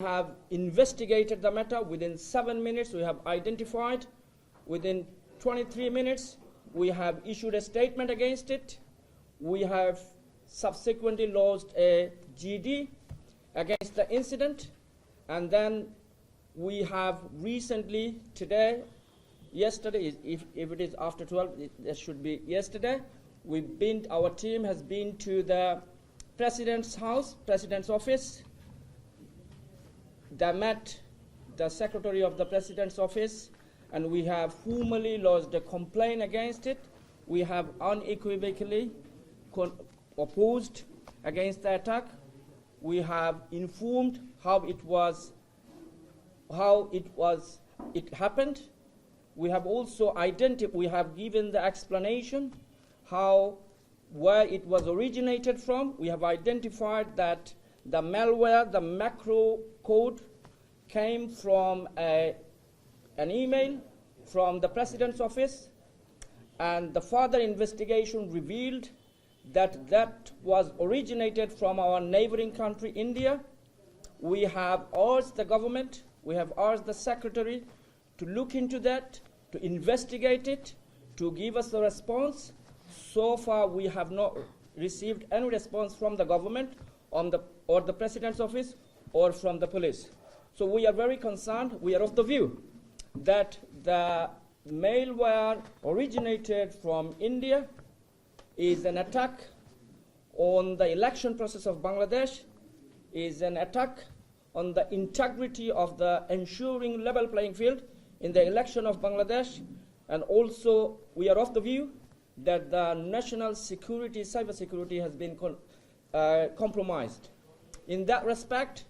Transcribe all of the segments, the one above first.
have investigated the matter. Within 7 minutes, we have identified. Within 23 minutes, we have issued a statement against it. We have subsequently lodged a GD against the incident. And then we have recently, today, yesterday, if it is after 12, it should be yesterday, our team has been to the President's house, President's office. They met the Secretary of the President's office, and we have formally lodged a complaint against it. We have unequivocally opposed against the attack. We have informed how it happened. We have also we have given the explanation where it was originated from. We have identified that the malware, the macro code, came from an email from the President's office, and the further investigation revealed that was originated from our neighboring country, India. We have urged the government, we have urged the Secretary to look into that, to investigate it, to give us a response. So far, we have not received any response from the government or the President's office or from the police. So we are very concerned. We are of the view that the malware originated from India is an attack on the election process of Bangladesh, is an attack on the integrity of the ensuring level playing field in the election of Bangladesh, and also we are of the view that the national security, cyber security has been compromised. In that respect,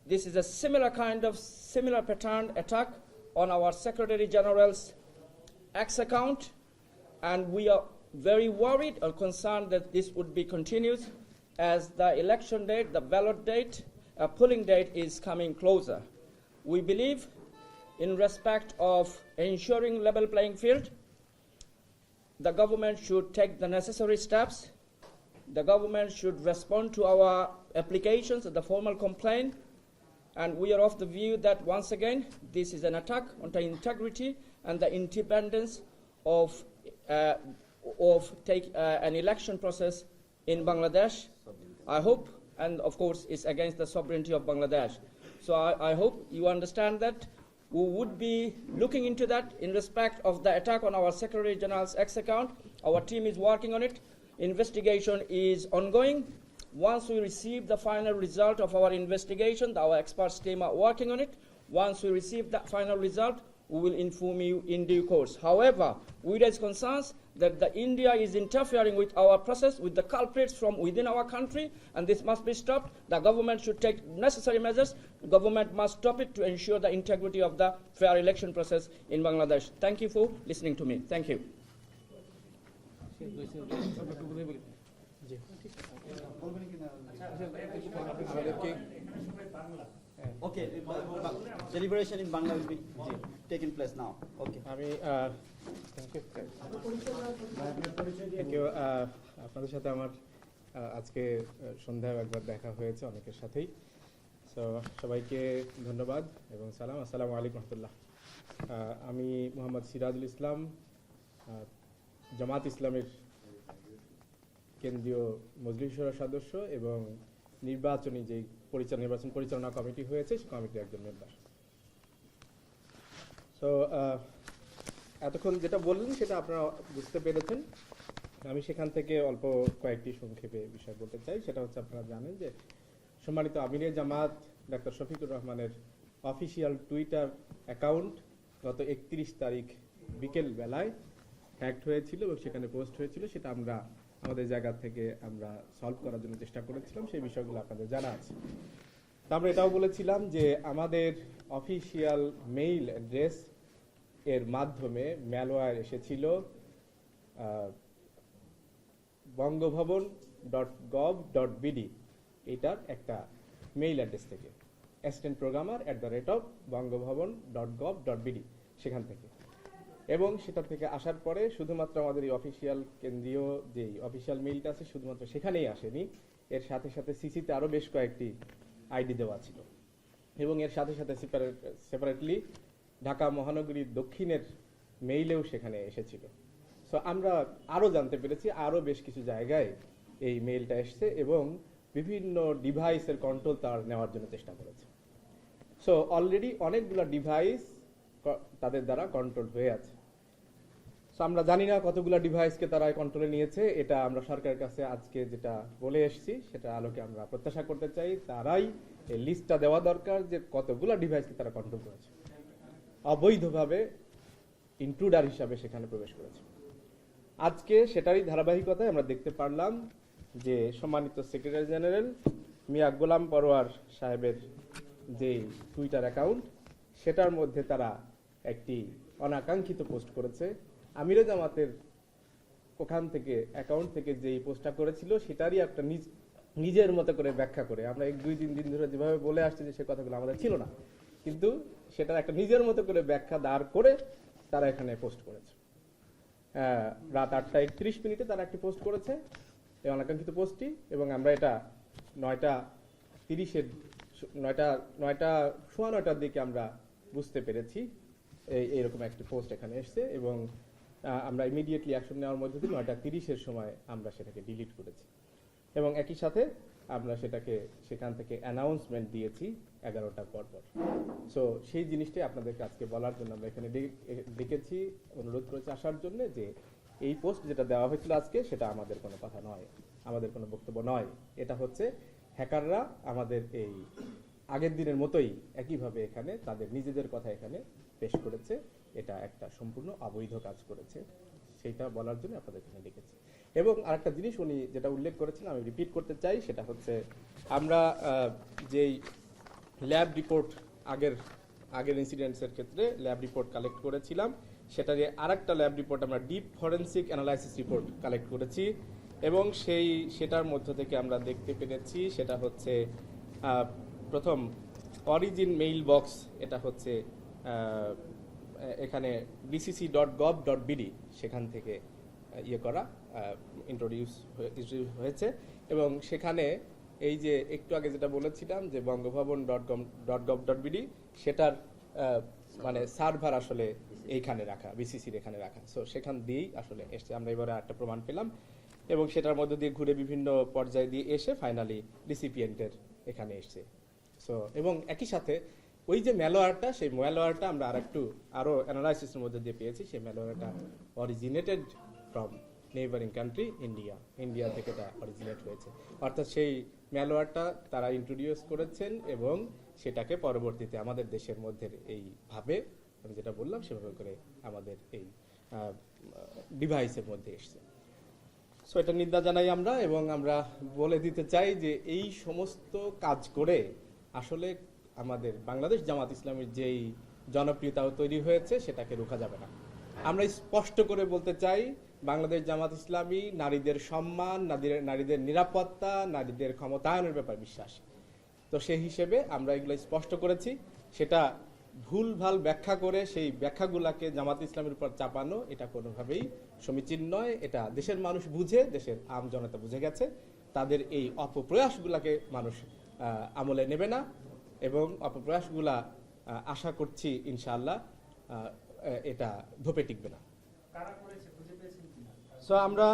this is a similar pattern attack on our Secretary General's X account, and we are very worried or concerned that this would be continued as the election date, the ballot date, polling date is coming closer. We believe in respect of ensuring level playing field, the government should take the necessary steps. The government should respond to our applications, the formal complaint, and we are of the view that, once again, this is an attack on the integrity and the independence of an election process in Bangladesh. I hope, and of course, it's against the sovereignty of Bangladesh. So I hope you understand that. We would be looking into that in respect of the attack on our Secretary General's X account. Our team is working on it. Investigation is ongoing. Once we receive the final result of our investigation, our experts team are working on it. Once we receive that final result, we will inform you in due course. However, we raise concerns that India is interfering with our process, with the culprits from within our country, and this must be stopped. The government should take necessary measures. The government must stop it to ensure the integrity of the fair election process in Bangladesh. Thank you for listening to me. Thank you. Okay, deliberation in Bangla will be taking place now. Okay. Thank you. আপনাদের সাথে আমার আজকে সন্ধ্যায় একবার দেখা হয়েছে অনেকের সাথেই। সো সবাইকে ধন্যবাদ এবং সালাম। আসসালামু আলাইকুম রাহমাতুল্লাহ। আমি মোহাম্মদ সিরাজুল ইসলাম, জামাত ইসলামের কেন্দ্রীয় মজলিস শুরার সদস্য এবং নির্বাচন পরিচালনা কমিটি হয়েছে সেই কমিটির একজন মেম্বার। সো এতক্ষণ যেটা বললেন সেটা আপনারা বুঝতে পেরেছেন। আমি সেখান থেকে অল্প কয়েকটি সংক্ষেপে বিষয় বলতে চাই। সেটা হচ্ছে, আপনারা জানেন যে সম্মানিত আমিরে জামাত ডাক্তার শফিকুর রহমানের অফিসিয়াল টুইটার অ্যাকাউন্ট গত 31 তারিখ বিকেল বেলায় হ্যাকড হয়েছিল এবং সেখানে পোস্ট হয়েছিল। সেটা আমরা আমাদের জায়গা থেকে আমরা সলভ করার জন্য চেষ্টা করেছিলাম। সেই বিষয়গুলো আপনাদের জানা আছে। তো আমরা এটাও বলেছিলাম যে আমাদের অফিসিয়াল মেইল অ্যাড্রেস এর মাধ্যমে ম্যালওয়্যার এসেছিল bangabhavan.gov.bd এটার একটা মেইল অ্যাড্রেস থেকে, assistantprogrammer@bangabhavan.gov.bd সেখান থেকে, এবং সেটা থেকে আসার পরে শুধুমাত্র আমাদের এই অফিসিয়াল কেন্দ্রীয় যে অফিসিয়াল মেইলটা আছে শুধুমাত্র সেখানেই আসেনি, এর সাথে সাথে সিসিতে আরও বেশ কয়েকটি আইডি দেওয়া ছিল। এবং এর সাথে সাথে সেপারেটলি ঢাকা মহানগরী দক্ষিণের মেইলেও সেখানে এসেছিল। সো আমরা আরও জানতে পেরেছি আরও বেশ কিছু জায়গায় এই মেইলটা এসছে এবং বিভিন্ন ডিভাইসের কন্ট্রোল তার নেওয়ার জন্য চেষ্টা করেছে। সো অলরেডি অনেকগুলো ডিভাইস তাদের দ্বারা কন্ট্রোল হয়ে আছে। সো আমরা জানি না কতগুলো ডিভাইসকে তারা কন্ট্রোলে নিয়েছে, এটা আমরা সরকারের কাছে আজকে যেটা বলে এসেছি সেটা আলোকে আমরা প্রত্যাশা করতে চাই তারাই এই লিস্টটা দেওয়া দরকার যে কতগুলো ডিভাইসকে তারা কন্ট্রোল করেছে, অবৈধভাবে ইন্ট্রুডার হিসাবে সেখানে প্রবেশ করেছে। আজকে সেটারই ধারাবাহিকতায় আমরা দেখতে পারলাম যে সম্মানিত সেক্রেটারি জেনারেল মিয়া গোলাম পরোয়ার সাহেবের যে টুইটার অ্যাকাউন্ট সেটার মধ্যে তারা একটি অনাকাঙ্ক্ষিত পোস্ট করেছে। আমিরে জামাতের ওখান থেকে অ্যাকাউন্ট থেকে যেই পোস্টটা করেছিল সেটারই একটা নিজের মতো করে ব্যাখ্যা করে, আমরা 1-2-3 দিন ধরে যেভাবে বলে আসছি যে সে কথাগুলো আমাদের ছিল না, কিন্তু সেটার একটা নিজের মতো করে ব্যাখ্যা দাঁড় করে তারা এখানে পোস্ট করেছে। রাত 8:31 তারা একটি পোস্ট করেছে এই অনাকাঙ্ক্ষিত পোস্টটি, এবং আমরা এটা 9:9টার দিকে আমরা বুঝতে পেরেছি এইরকম একটি পোস্ট এখানে এসছে, এবং আমরা ইমিডিয়েটলি অ্যাকশন নেওয়ার মধ্যে দিয়ে 9:30 সময় আমরা সেটাকে ডিলিট করেছি, এবং একই সাথে আমরা সেটাকে সেখান থেকে অ্যানাউন্সমেন্ট দিয়েছি 11টার পর। সো সেই জিনিসটাই আপনাদেরকে আজকে বলার জন্য আমরা এখানে ডেকেছি, অনুরোধ করেছি আসার জন্য যে এই পোস্ট যেটা দেওয়া হয়েছিল আজকে সেটা আমাদের কোনো কথা নয়, আমাদের কোনো বক্তব্য নয়। এটা হচ্ছে হ্যাকাররা আমাদের এই আগের দিনের মতোই একইভাবে এখানে তাদের নিজেদের কথা এখানে পেশ করেছে, এটা একটা সম্পূর্ণ অবৈধ কাজ করেছে, সেইটা বলার জন্য আপনাদের এখানে ডেকেছি। এবং আরেকটা জিনিস উনি যেটা উল্লেখ করেছেন আমি রিপিট করতে চাই, সেটা হচ্ছে আমরা যেই ল্যাব রিপোর্ট আগের ইনসিডেন্টসের ক্ষেত্রে ল্যাব রিপোর্ট কালেক্ট করেছিলাম, সেটার আরেকটা ল্যাব রিপোর্ট আমরা deep forensic analysis report collect করেছি, এবং সেটার মধ্য থেকে আমরা দেখতে পেরেছি সেটা হচ্ছে প্রথম অরিজিন মেইল বক্স, এটা হচ্ছে এখানে bcc.gov.bd সেখান থেকে ইয়ে করা ইন্ট্রোডিউস হয়েছে, এবং সেখানে এই যে একটু আগে যেটা বলেছিলাম যে বঙ্গভবন.gov.bd সেটার মানে সার্ভার আসলে এইখানে রাখা, বিসিসির এখানে রাখা। সো সেখান দিয়েই আসলে এসছে, আমরা এবারে একটা প্রমাণ পেলাম, এবং সেটার মধ্যে দিয়ে ঘুরে বিভিন্ন পর্যায়ে দিয়ে এসে ফাইনালি রিসিপিয়েন্টের এখানে এসছে। সো এবং একই সাথে ওই যে ম্যালওয়্যারটা, সেই ম্যালওয়্যারটা আমরা আরো অ্যানালাইসিসের মধ্যে দিয়ে পেয়েছি, সেই ম্যালওয়্যারটা originated from neighbouring country India থেকে এটা অরিজিনেট হয়েছে, অর্থাৎ সেই ম্যালওয়্যারটা তারা ইন্ট্রোডিউস করেছেন এবং সেটাকে পরবর্তীতে আমাদের দেশের মধ্যে এইভাবে আমি যেটা বললাম সেভাবে করে আমাদের এই ডিভাইসের মধ্যে এসছে। সো এটা নিন্দা জানাই আমরা, এবং আমরা বলে দিতে চাই যে এই সমস্ত কাজ করে আসলে আমাদের বাংলাদেশ জামাত ইসলামীর যেই জনপ্রিয়তা তৈরি হয়েছে সেটাকে রোকা যাবে না। আমরা স্পষ্ট করে বলতে চাই বাংলাদেশ জামাত ইসলামী নারীদের সম্মান, নারীদের নিরাপত্তা, নারীদের ক্ষমতায়নের ব্যাপারে বিশ্বাসী। তো সেই হিসেবে আমরা এগুলো স্পষ্ট করেছি, সেটা ভুলভাল ব্যাখ্যা করে সেই ব্যাখ্যাগুলাকে জামাত ইসলামের উপর চাপানো এটা কোনোভাবেই সমীচীন নয়। এটা দেশের মানুষ বুঝে, দেশের আম জনতা বুঝে গেছে, তাদের এই অপপ্রয়াসগুলাকে মানুষ আমলে নেবে না, এবং অপপ্রয়াসগুলা আশা করছি ইনশাআল্লাহ এটা ধোপে টিকবে না। সো আমরা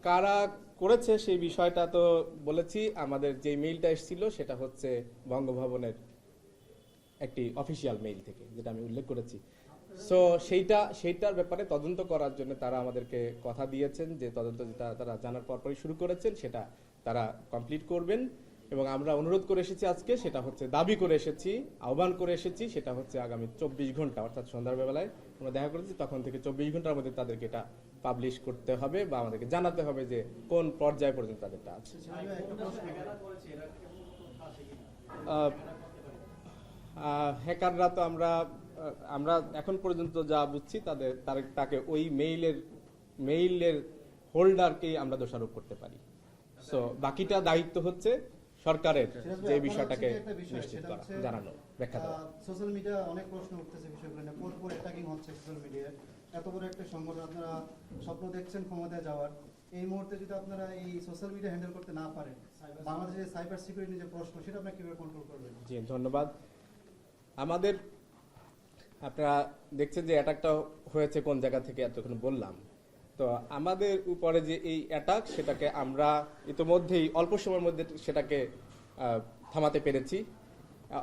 কারা করেছে সেই বিষয়টা তো বলেছি, আমাদের যে মেইলটা এসেছিল সেটা হচ্ছে বঙ্গভবনের একটি অফিসিয়াল মেইল থেকে, যেটা আমি উল্লেখ করেছি। সো সেইটার ব্যাপারে তদন্ত করার জন্য তারা আমাদেরকে কথা দিয়েছেন যে তদন্ত যেটা তারা জানার পরপরই শুরু করেছেন সেটা তারা কমপ্লিট করবেন, এবং আমরা অনুরোধ করে এসেছি আজকে, সেটা হচ্ছে দাবি করে এসেছি, আহ্বান করে এসেছি, সেটা হচ্ছে আগামী 24 ঘন্টা অর্থাৎ সন্ধ্যার বেলায় আমরা দেখা করেছি, তখন থেকে 24 ঘন্টার মধ্যে তাদেরকে এটা পাবলিশ করতে হবে বা আমাদেরকে জানাতে হবে যে কোন পর্যায় পর্যন্ত তাদেরটা আছে। হ্যাকাররা তো আমরা এখন পর্যন্ত যা বুঝছি তাকে ওই মেইলের হোল্ডারকেই আমরা দোষারোপ করতে পারি। সো বাকিটা দায়িত্ব হচ্ছে সরকারের যে বিষয়টাকে নিশ্চিত করা, জানানো, ব্যাখ্যা দেওয়া। সোশ্যাল মিডিয়া অনেক প্রশ্ন উঠতেছে বিষয়গুলো নিয়ে, পরপর অ্যাটাকিং হচ্ছে সোশ্যাল মিডিয়ায়। এত বড় একটা সংগঠন, আপনারা স্বপ্ন দেখছেন ক্ষমতায় যাওয়ার, এই মুহূর্তে যদি আপনারা এই সোশ্যাল মিডিয়া হ্যান্ডেল করতে না পারেন, বাংলাদেশের সাইবার সিকিউরিটি যে প্রশ্ন সেটা আপনারা কিভাবে কন্ট্রোল করবেন? জি ধন্যবাদ। আমাদের আপনারা দেখছেন যে অ্যাটাকটা হয়েছে কোন জায়গা থেকে এতক্ষণ বললাম। তো আমাদের উপরে যে এই অ্যাটাক সেটাকে আমরা ইতোমধ্যেই অল্প সময়ের মধ্যে সেটাকে থামাতে পেরেছি।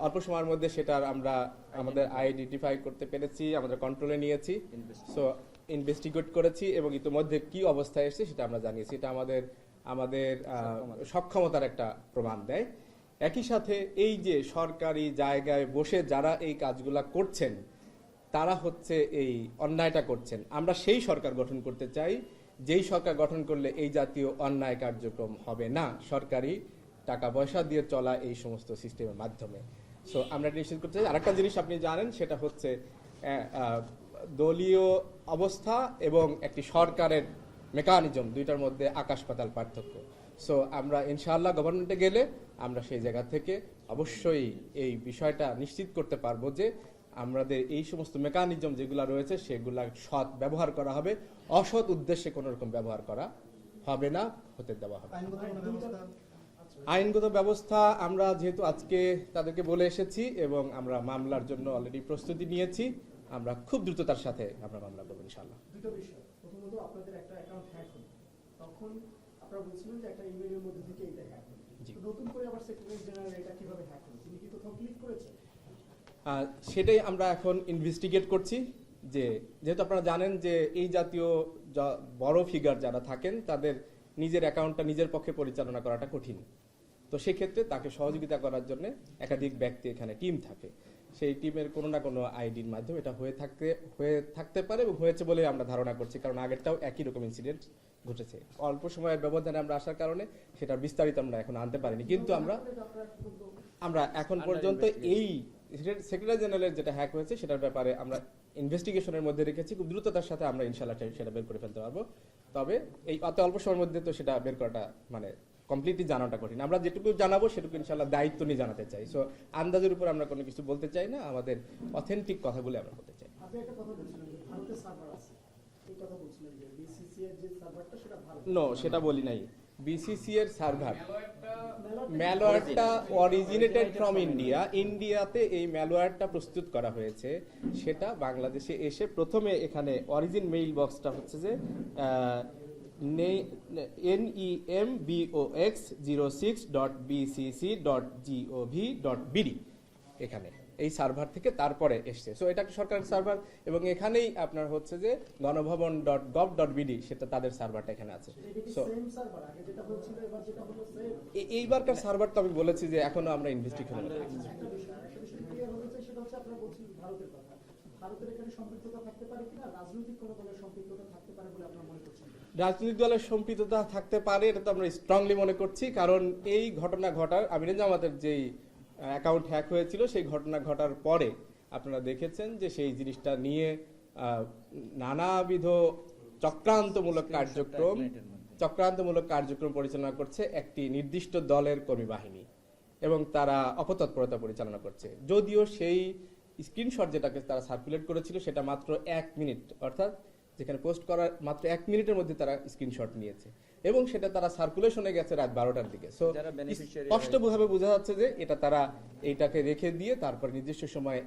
অল্প সময়ের মধ্যে সেটার আমরা আমাদের আইডেন্টিফাই করতে পেরেছি, আমাদের কন্ট্রোলে নিয়েছি, সো ইনভেস্টিগেট করেছি এবং ইতোমধ্যে কি অবস্থায় এসেছে সেটা আমরা জানিয়েছি। এটা আমাদের আমাদের সক্ষমতার একটা প্রমাণ দেয়। একই সাথে এই যে সরকারি জায়গায় বসে যারা এই কাজগুলা করছেন তারা হচ্ছে এই অন্যায়টা করছেন। আমরা সেই সরকার গঠন করতে চাই যেই সরকার গঠন করলে এই জাতীয় অন্যায় কার্যক্রম হবে না, সরকারি টাকা পয়সা দিয়ে চলা এই সমস্ত সিস্টেমের মাধ্যমে। সো আমরা এটা নিশ্চিত করতে চাই। আরেকটা জিনিস আপনি জানেন সেটা হচ্ছে দলীয় অবস্থা এবং একটি সরকারের মেকানিজম, দুইটার মধ্যে আকাশ পাতাল পার্থক্য। সো আমরা ইনশাআল্লাহ গভর্নমেন্টে গেলে আমরা সেই জায়গা থেকে অবশ্যই এই বিষয়টা নিশ্চিত করতে পারবো যে আমাদের এই সমস্ত মেকানিজম যেগুলো রয়েছে সেগুলা সৎ ব্যবহার করা হবে, অসৎ উদ্দেশ্যে কোনো রকম ব্যবহার করা হবে না, হতে দেওয়া হবে। আইনগত ব্যবস্থা আমরা যেহেতু আজকে তাদেরকে বলে এসেছি এবং আমরা মামলার জন্য অলরেডি প্রস্তুতি নিয়েছি, আমরা খুব দ্রুততার সাথে আমরা মামলা করবো ইনশাআল্লাহ। দুটো বিষয়, প্রথমত আপনাদের একটা অ্যাকাউন্ট হ্যাক হলো, তখন আপনারা বলছিলেন যে একটা ইমেইলের মধ্যে থেকে এটা হ্যাক হলো। নতুন করে আবার সেক্রেটারি জেনারেল এটা কিভাবে হ্যাক হলো, তিনি কি কোথাও ক্লিক করেছে? সেটাই আমরা এখন ইনভেস্টিগেট করছি। যে যেহেতু আপনারা জানেন যে এই জাতীয় বড় ফিগার যারা থাকেন তাদের নিজের অ্যাকাউন্টটা নিজের পক্ষে পরিচালনা করাটা কঠিন। তো সেক্ষেত্রে তাকে সহযোগিতা করার জন্য একাধিক ব্যক্তি এখানে টিম থাকে, সেই টিমের কোনো না কোনো আইডির মাধ্যমে এটা হয়ে থাকতে পারে এবং হয়েছে বলে আমরা ধারণা করছি, কারণ আগেরটাও একই রকম ইনসিডেন্ট ঘটেছে। অল্প সময়ের ব্যবধানে আমরা আসার কারণে সেটার বিস্তারিত আমরা এখন আনতে পারিনি, কিন্তু আমরা এখন পর্যন্ত এই সেক্রেটারি জেনারেলের যেটা হ্যাক হয়েছে সেটার ব্যাপারে আমরা ইনভেস্টিগেশনের মধ্যে রেখেছি। খুব দ্রুততার সাথে আমরা ইনশাআল্লাহ সেটা বের করে ফেলতে পারবো। তবে এই অত অল্প সময়ের মধ্যে তো সেটা বের করাটা মানে কমপ্লিটলি জানাটা কঠিন। আমরা যেটুকু জানাবো সেটুকু ইনশাআল্লাহ দায়িত্ব নিয়ে জানাতে চাই। সো আন্দাজের উপর আমরা কোনো কিছু বলতে চাই না, আমাদের অথেন্টিক কথাগুলো আমরা বলতে চাই। আপনি একটা কথা বলছিলেন যে ভারতের সার্ভার আছে, এই কথা বলছিলেন যে বিসিসি এর যে সার্ভারটা সেটা ভারত। নো, সেটা বলি নাই। বিসিসি এর সার্ভার ম্যালওয়্যারটা অরিজিনেটেড ফ্রম ইন্ডিয়া। ইন্ডিয়াতে এই ম্যালওয়্যারটা প্রস্তুত করা হয়েছে, সেটা বাংলাদেশে এসে প্রথমে এখানে অরিজিন মেইল বক্সটা হচ্ছে যে nembox06.bcc.gov.bd এখানে এই সার্ভার থেকে তারপরে এসছে। সো এটা একটা সরকারি সার্ভার এবং এখানেই আপনার হচ্ছে যে গণভবন.gov.bd সেটা তাদের সার্ভারটা এখানে আছে। সো এইবারকার সার্ভার তো আমি বলেছি যে এখনো আমরা ইনভেস্টিগেশন করছি। রাজনৈতিক দলের সম্পৃক্ততা থাকতে পারে, এটা তো আমরা স্ট্রংলি মনে করছি, কারণ এই ঘটনা ঘটার আমিরে জামাতের যেই অ্যাকাউন্ট হ্যাক হয়েছিল সেই ঘটনা ঘটার পরে আপনারা দেখেছেন যে সেই জিনিসটা নিয়ে নানাবিধ চক্রান্তমূলক কার্যক্রম পরিচালনা করছে একটি নির্দিষ্ট দলের কর্মী বাহিনী এবং তারা অপতৎপরতা পরিচালনা করছে। যদিও সেই স্ক্রিনশট যেটাকে তারা সার্কুলেট করেছিল সেটা মাত্র 1 মিনিট, অর্থাৎ যেখানে পোস্ট করার মাত্র 1 মিনিটের মধ্যে তারা স্ক্রিনশট নিয়েছে এবং সেটা তারা সার্কুলেশনে গেছে রাত 12টার দিকে। সো স্পষ্টভাবে বোঝা যাচ্ছে যে এটা তারা এইটাকে রেখে দিয়ে তারপর নির্দিষ্ট সময়ে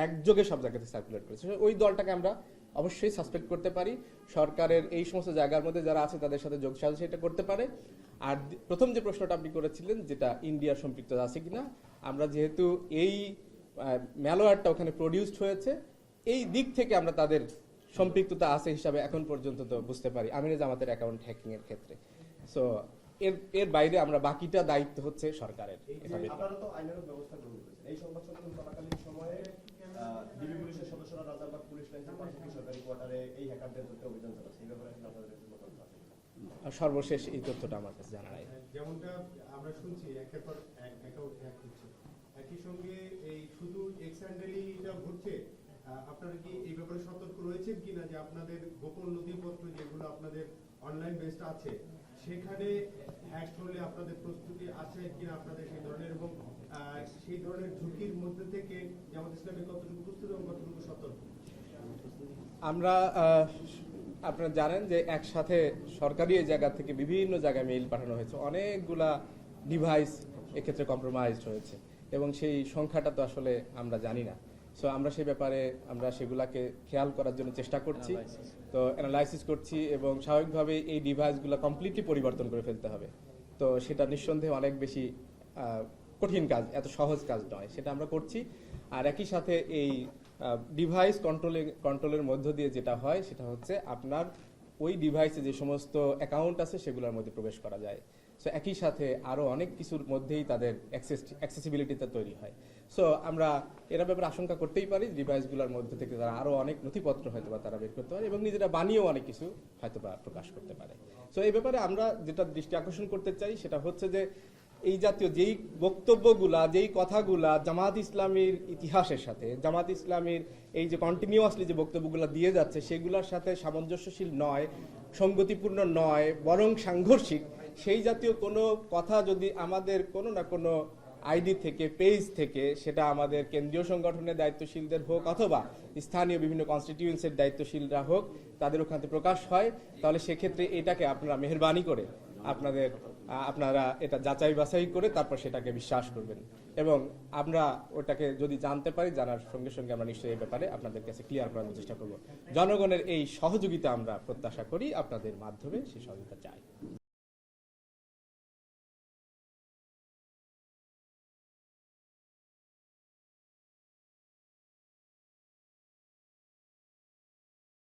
একযোগে সব জায়গাতে সার্কুলেট করেছে। ওই দলটাকে আমরা অবশ্যই সাসপেক্ট করতে পারি। সরকারের এই সমস্ত জায়গার মধ্যে যারা আছে তাদের সাথে যোগ সাজস এটা করতে পারে। আর প্রথম যে প্রশ্নটা আপনি করেছিলেন যেটা ইন্ডিয়ার সম্পৃক্ততা আছে কিনা, আমরা যেহেতু এই ম্যালওয়্যারটা ওখানে প্রডিউসড হয়েছে এই দিক থেকে আমরা তাদের সম্পৃক্ততা আছে হিসাবে এখন পর্যন্ত তো বুঝতে পারি আমিরে জামাতের অ্যাকাউন্ট হ্যাকিং এর ক্ষেত্রে। সো এর বাইরে আমরা বাকিটা দায়িত্ব হচ্ছে সরকারের। আপনারা তো আইনের ব্যবস্থা গ্রহণ করেছেন। এই সংবাদ সম্মেলন চলাকালীন সময়ে ডিবি পুলিশের সদস্যরা রাজারবাগ পুলিশ লাইনের পাশে সরকারি কোয়ার্টারে এই হ্যাকারদের ধরতে অভিযান চালাচ্ছে, এই ব্যাপারে আপনাদের কোনো তথ্য আছে? সর্বশেষ এই তথ্যটা আমার কাছে জানা নাই। যেমনটা আমরা শুনছি একের পর এক অ্যাকাউন্ট হ্যাক হচ্ছে, একই সঙ্গে এই শুধু এক্সট্যান্ডালি এটা ঘটছে, আপনারা কি এই ব্যাপারে সতর্ক রয়েছেন কিনা যে আপনাদের গোপন নথিপত্র যেগুলো আপনাদের অনলাইন বেসড আছে সেখানে হ্যাক হলে আপনাদের প্রস্তুতি আছে কিনা আপনাদের সেই ধরনের, এবং সেই ধরনের ঝুঁকির মধ্যে থেকে জামাত ইসলামী কতটুকু প্রস্তুত এবং কতটুকু সতর্ক? আমরা আপনারা জানেন যে একসাথে সরকারি জায়গা থেকে বিভিন্ন জায়গায় মেইল পাঠানো হয়েছে, অনেকগুলা ডিভাইস এক্ষেত্রে কম্প্রোমাইজড হয়েছে এবং সেই সংখ্যাটা তো আসলে আমরা জানি না। সো আমরা সেই ব্যাপারে আমরা সেগুলাকে খেয়াল করার জন্য চেষ্টা করছি, তো অ্যানালাইসিস করছি এবং স্বাভাবিকভাবে এই ডিভাইসগুলো কমপ্লিটলি পরিবর্তন করে ফেলতে হবে। তো সেটা নিঃসন্দেহে অনেক বেশি কঠিন কাজ, এত সহজ কাজ নয়, সেটা আমরা করছি। আর একই সাথে এই ডিভাইস কন্ট্রোলের মধ্য দিয়ে যেটা হয় সেটা হচ্ছে আপনার ওই ডিভাইসে যে সমস্ত অ্যাকাউন্ট আছে সেগুলোর মধ্যে প্রবেশ করা যায়। সো একই সাথে আরও অনেক কিছুর মধ্যেই তাদের অ্যাক্সেসিবিলিটিটা তৈরি হয়। সো আমরা এরা ব্যাপারে আশঙ্কা করতেই পারি ডিভাইসগুলোর মধ্যে থেকে তারা আরও অনেক নথিপত্র হয়তো বা তারা বের করতে পারে এবং নিজেরা বানিয়েও অনেক কিছু হয়তো বা প্রকাশ করতে পারে। সো এই ব্যাপারে আমরা যেটা দৃষ্টি আকর্ষণ করতে চাই সেটা হচ্ছে যে এই জাতীয় যেই বক্তব্যগুলা, যেই কথাগুলা জামাত ইসলামীর ইতিহাসের সাথে, জামাত ইসলামীর এই যে কন্টিনিউয়াসলি যে বক্তব্যগুলো দিয়ে যাচ্ছে সেগুলোর সাথে সামঞ্জস্যশীল নয়, সঙ্গতিপূর্ণ নয়, বরং সাংঘর্ষিক, সেই জাতীয় কোনো কথা যদি আমাদের কোনো না কোনো আইডি থেকে, পেজ থেকে, সেটা আমাদের কেন্দ্রীয় সংগঠনের দায়িত্বশীলদের হোক অথবা স্থানীয় বিভিন্ন কনস্টিটিউয়েন্সির দায়িত্বশীলরা হোক, তাদের ওখান থেকে প্রকাশ হয়, তাহলে সেক্ষেত্রে এটাকে আপনারা মেহেরবানি করে আপনারা এটা যাচাই বাছাই করে তারপর সেটাকে বিশ্বাস করবেন এবং আমরা ওটাকে যদি জানতে পারি, জানার সঙ্গে সঙ্গে আমরা নিশ্চয়ই এই ব্যাপারে আপনাদের কাছে ক্লিয়ার করার চেষ্টা করব। জনগণের এই সহযোগিতা আমরা প্রত্যাশা করি, আপনাদের মাধ্যমে সেই সহযোগিতা চাই।